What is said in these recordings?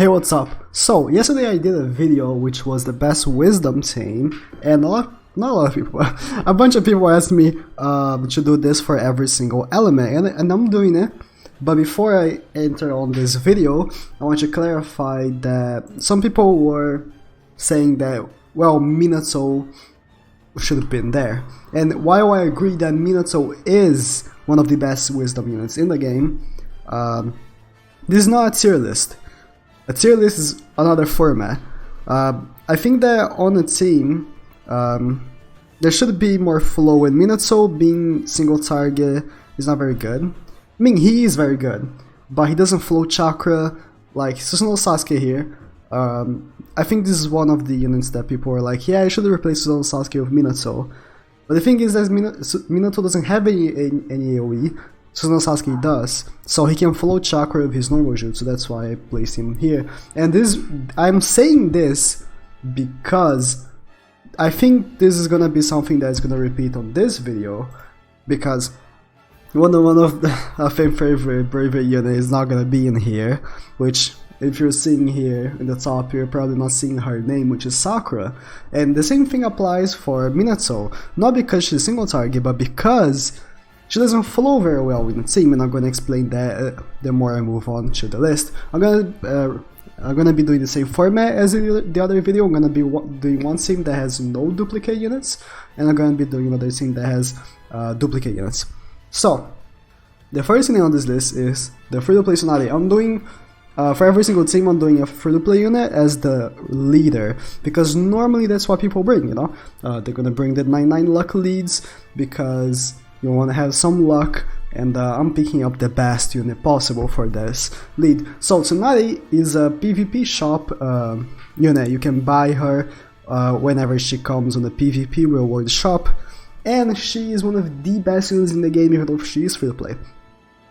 Hey, what's up? So, yesterday I did a video which was the best wisdom team, and not a lot of people, a bunch of people asked me to do this for every single element, and I'm doing it. But before I enter on this video, I want to clarify that some people were saying that, well, Minato should have been there. And while I agree that Minato is one of the best wisdom units in the game, this is not a tier list. A tier list is another format. I think that on a team, there should be more flow, and Minato being single target is not very good. I mean, he is very good, but he doesn't flow chakra like Susanoo Sasuke here. I think this is one of the units that people are like, yeah, I should replace Susanoo Sasuke with Minato. But the thing is that Minato doesn't have any AoE, Susanoo Sasuke does, so he can flow chakra with his normal jutsu, that's why I placed him here. And this, I'm saying this because I think this is gonna be something that's gonna repeat on this video, because one of the fan favorite Bravery unit is not gonna be in here, which if you're seeing here in the top, you're probably not seeing her name, which is Sakura. And the same thing applies for Minato, not because she's single target, but because she doesn't flow very well with the team, and I'm going to explain that the more I move on to the list. I'm gonna be doing the same format as the other video. I'm gonna be doing one team that has no duplicate units, and I'm gonna be doing another team that has duplicate units. So, the first thing on this list is the free-to-play Tsunade. I'm doing, for every single team, I'm doing a free-to-play unit as the leader, because normally that's what people bring, you know? They're gonna bring the 9-9 luck leads, because you want to have some luck, and I'm picking up the best unit possible for this lead. So Tsunade is a PvP shop unit. You can buy her whenever she comes on the PvP reward shop, and she is one of the best units in the game, even though she is free to play.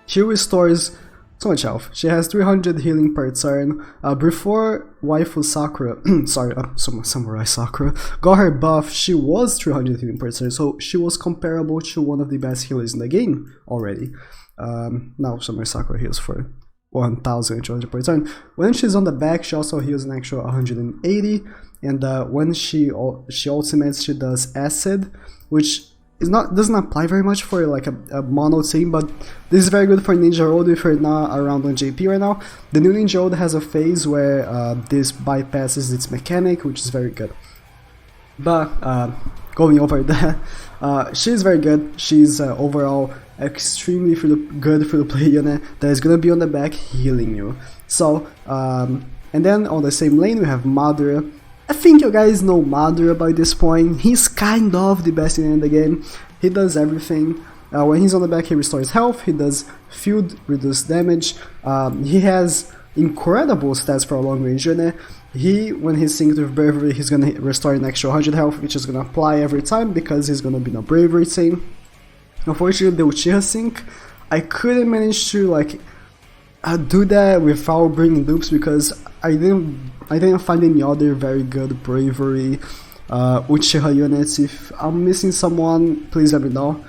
She restores so much health. She has 300 healing per turn. Before waifu Sakura, sorry, Samurai Sakura, got her buff, she was 300 healing per turn, so she was comparable to one of the best healers in the game already. Now Samurai Sakura heals for 1200 per turn. When she's on the back, she also heals an extra 180, and when she ultimates, she does acid, which doesn't apply very much for like a mono team, but this is very good for Ninja Road if you're not around on JP right now. The new Ninja Road has a phase where this bypasses its mechanic, which is very good. But going over that, she's very good. She's overall extremely good for the play unit that is gonna be on the back healing you. So and then on the same lane we have Mada. I think you guys know Mada by this point. He's kind of the best in the game. He does everything. When he's on the back, he restores health, he does field, reduce damage. He has incredible stats for a long range unit. When he's synced with Bravery, he's gonna restore an extra 100 health, which is gonna apply every time because he's gonna be in a Bravery team. Unfortunately, the Uchiha sync, I couldn't manage to like do that without bringing dupes because I didn't find any other very good Bravery Uchiha units. If I'm missing someone, please let me know.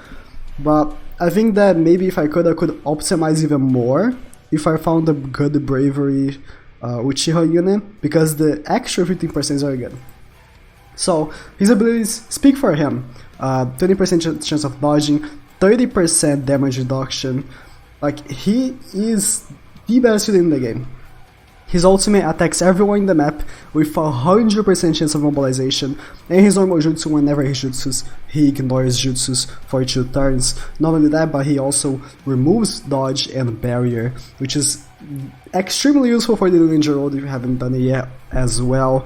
But I think that maybe if I could optimize even more if I found a good Bravery Uchiha unit, because the extra 15% is very good. So his abilities speak for him. 20% chance of dodging, 30% damage reduction. Like, he is the best unit in the game. His ultimate attacks everyone in the map with 100% chance of mobilization, and his normal jutsu, whenever he jutsus, he ignores jutsus for 2 turns. Not only that, but he also removes dodge and barrier, which is extremely useful for the Ninja Road if you haven't done it yet as well.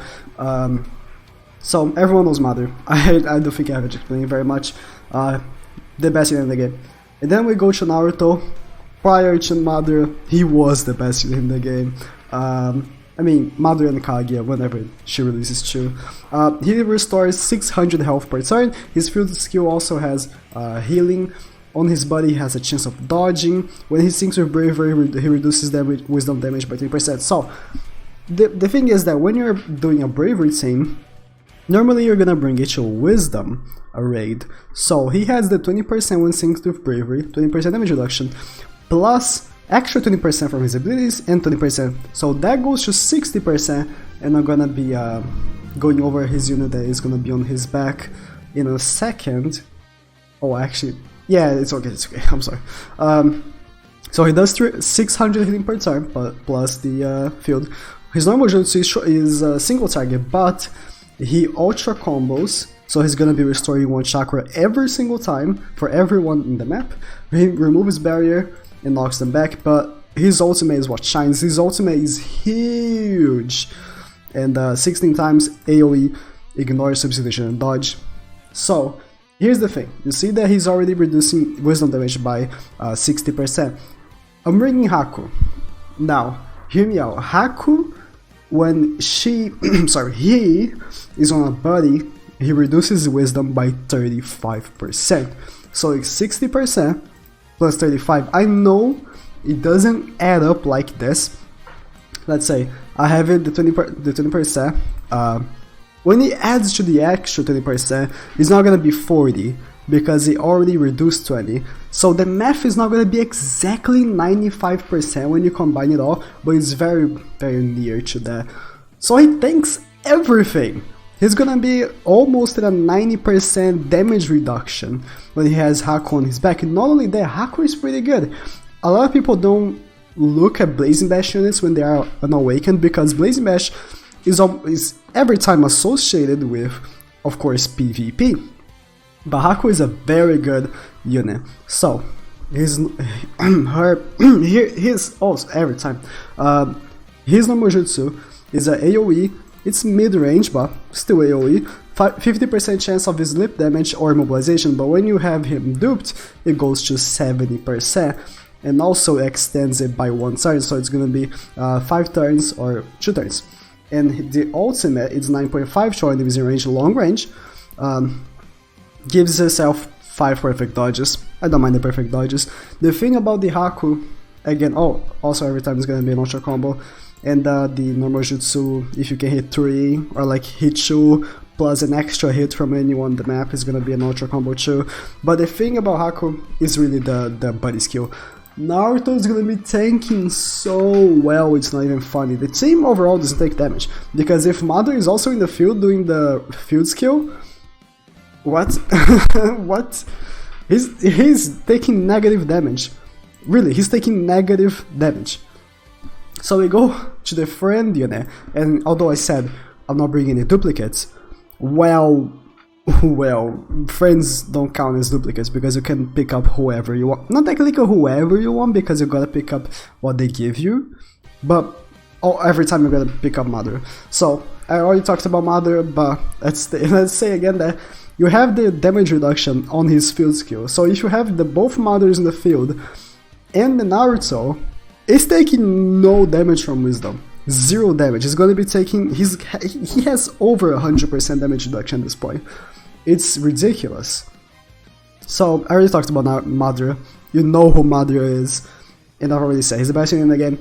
So everyone knows Mada. I don't think I have to explain very much. The best unit in the game. And then we go to Naruto. Prior to Mada, he was the best unit in the game. I mean, Mada and Kaguya, whenever she releases too. He restores 600 health per turn. His field skill also has healing. On his body, he has a chance of dodging. When he syncs with Bravery, he reduces wisdom damage by 3%. So, the thing is that when you're doing a Bravery team, normally you're gonna bring it to Wisdom, a raid. So he has the 20% when synced with Bravery, 20% damage reduction, plus extra 20% from his abilities and 20%. So that goes to 60%, and I'm gonna be going over his unit that is gonna be on his back in a second. Oh, actually, yeah, it's okay, I'm sorry. So he does 600 hitting per turn, but plus the field. His normal jutsu is single target, but he ultra combos, so he's gonna be restoring 1 chakra every single time for everyone in the map. He removes barrier and knocks them back, but his ultimate is what shines. His ultimate is huge, and 16 times AoE, ignore, substitution, and dodge. So here's the thing, you see that he's already reducing wisdom damage by 60%. I'm bringing Haku. Now, hear me out. Haku, when she, sorry, he is on a buddy, he reduces wisdom by 35%. So it's 60% plus 35. I know it doesn't add up like this. Let's say I have it the 20%. When he adds to the extra 20%, it's not gonna be 40 because he already reduced 20. So the math is not gonna be exactly 95% when you combine it all, but it's very, very near to that. So he tanks everything. He's gonna be almost at a 90% damage reduction when he has Haku on his back. And not only that, Haku is pretty good. A lot of people don't look at Blazing Bash units when they are unawakened, because Blazing Bash is every time associated with, of course, PvP. But Haku is a very good unit. So his also every time his normal jutsu is a AoE. It's mid-range, but still AoE. 50% chance of his lip damage or immobilization, but when you have him duped, it goes to 70%, and also extends it by 1 turn, so it's gonna be 5 turns or 2 turns. And the ultimate is 9.5 to enemies in range, long range. Gives herself 5 perfect dodges. I don't mind the perfect dodges. The thing about the Haku, again, also every time it's gonna be an ultra combo, and the normal jutsu, if you can hit 3 or like hit 2 plus an extra hit from anyone on the map, is gonna be an ultra combo too. But the thing about Haku is really the buddy skill. Naruto is gonna be tanking so well, it's not even funny. The team overall doesn't take damage, because if Mada is also in the field doing the field skill, what? What? He's taking negative damage. Really, he's taking negative damage. So we go to the friend unit, and although I said I'm not bringing any duplicates, well, friends don't count as duplicates because you can pick up whoever you want. Not technically whoever you want, because you gotta pick up what they give you, but every time you gotta pick up Mother. So I already talked about Mother, but let's say again that you have the damage reduction on his field skill. So if you have both Mothers in the field and the Naruto, it's taking no damage from wisdom. 0 damage. He's gonna be taking, he has over 100% damage reduction at this point. It's ridiculous. So I already talked about Madara. You know who Madara is, and I've already said he's the best unit in the game.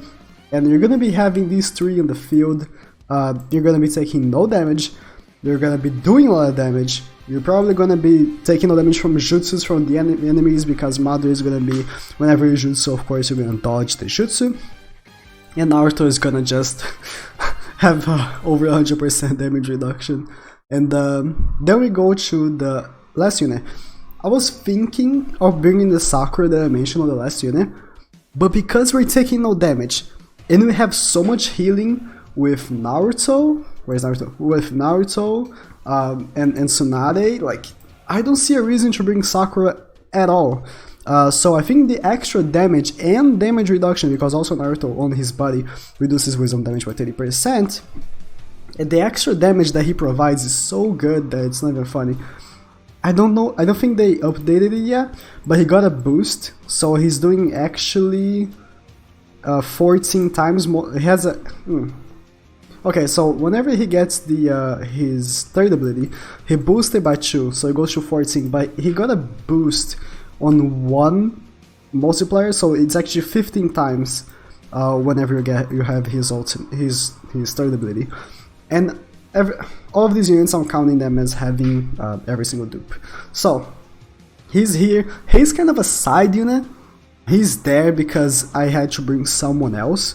And you're gonna be having these 3 in the field. You're gonna be taking no damage. You're gonna be doing a lot of damage. You're probably gonna be taking no damage from jutsus from the enemies, because Madara is gonna be, whenever you jutsu, of course, you're gonna dodge the jutsu. And Naruto is gonna just have over 100% damage reduction. And then we go to the last unit. I was thinking of bringing the Sakura that I mentioned on the last unit, but because we're taking no damage, and we have so much healing with Naruto, where's Naruto? With Naruto and Tsunade, like, I don't see a reason to bring Sakura at all. So I think the extra damage and damage reduction, because also Naruto on his body reduces wisdom damage by 30%, and the extra damage that he provides is so good that it's not even funny. I don't know, I don't think they updated it yet, but he got a boost, so he's doing actually 14 times more. He has a... Okay, so whenever he gets the his third ability, he boosted by 2, so it goes to 14, but he got a boost on 1 multiplier, so it's actually 15 times whenever you have his third ability. And all of these units, I'm counting them as having every single dupe. So he's here. He's kind of a side unit, He's there because I had to bring someone else,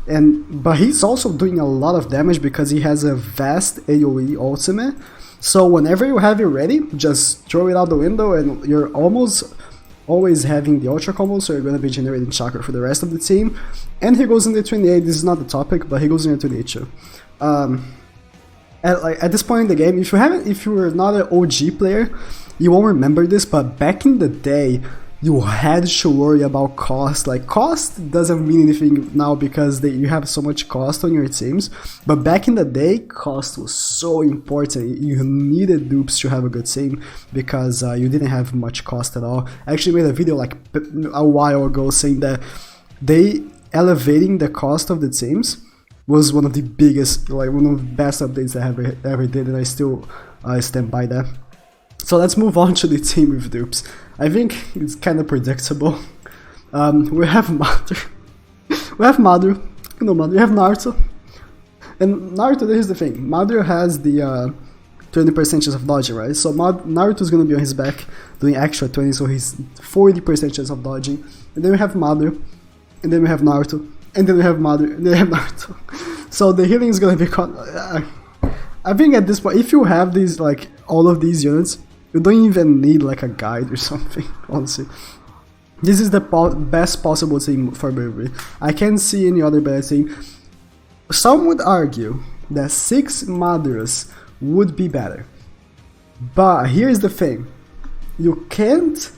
but he's also doing a lot of damage because he has a vast AoE ultimate. So whenever you have it ready, just throw it out the window and you're almost always having the ultra combo, so you're going to be generating chakra for the rest of the team. And he goes in the 28, this is not the topic, but he goes in the 28 too. At this point in the game, if you were not an OG player, you won't remember this, but back in the day, you had to worry about cost. Like, cost doesn't mean anything now because you have so much cost on your teams, but back in the day, cost was so important. You needed dupes to have a good team because you didn't have much cost at all. I actually made a video like a while ago saying that elevating the cost of the teams was one of the biggest, like one of the best updates I ever did, and I still stand by that. So let's move on to the team with dupes. I think it's kind of predictable. We have Mada. We have Mada. No, Mada. We have Naruto. And Naruto, here's the thing. Mada has the 20% chance of dodging, right? So Naruto's gonna be on his back doing extra 20, so he's 40% chance of dodging. And then we have Mada. And then we have Naruto. And then we have Mada. And then we have Naruto. So the healing is gonna be... I think at this point, if you have these, like, all of these units, you don't even need like a guide or something, honestly. This is the best possible team for Bravery. I can't see any other better team. Some would argue that 6 Maduras would be better. But here's the thing. You can't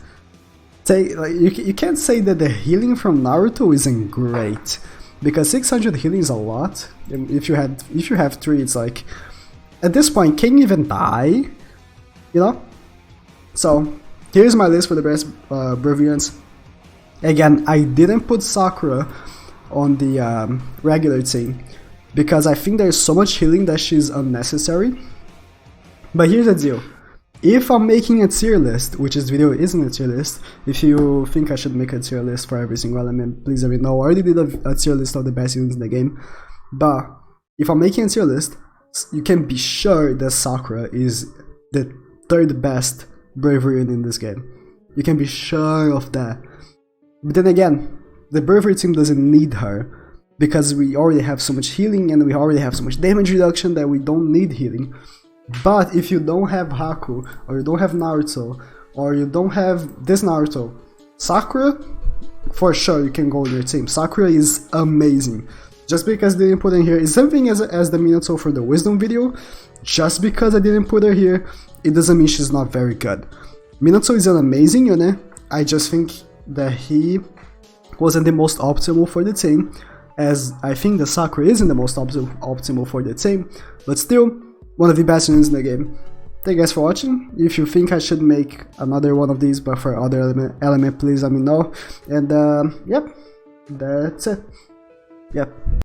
say, like, you can't say that the healing from Naruto isn't great. Because 600 healing is a lot. And if you have 3, it's like, at this point, can you even die? You know? So, here's my list for the best Bravurians. Again, I didn't put Sakura on the regular team because I think there's so much healing that she's unnecessary. But here's the deal. If I'm making a tier list, which this video isn't a tier list, if you think I should make a tier list for every single element, please let me know. I already did a tier list of the best units in the game. But if I'm making a tier list, you can be sure that Sakura is the 3rd best Bravery in this game. You can be sure of that. But then again, the Bravery team doesn't need her because we already have so much healing and we already have so much damage reduction that we don't need healing. But if you don't have Haku, or you don't have Naruto, or you don't have this Naruto, Sakura, for sure you can go on your team. Sakura is amazing. Just because they didn't put her in here, it's something as the Minato for the wisdom video. Just because I didn't put her here, it doesn't mean she's not very good. Minato is an amazing unit. I just think that he wasn't the most optimal for the team, as I think the Sakura isn't the most optimal for the team, but still, one of the best units in the game. Thank you guys for watching. If you think I should make another one of these, but for other element, please let me know. And yep, that's it. Yep.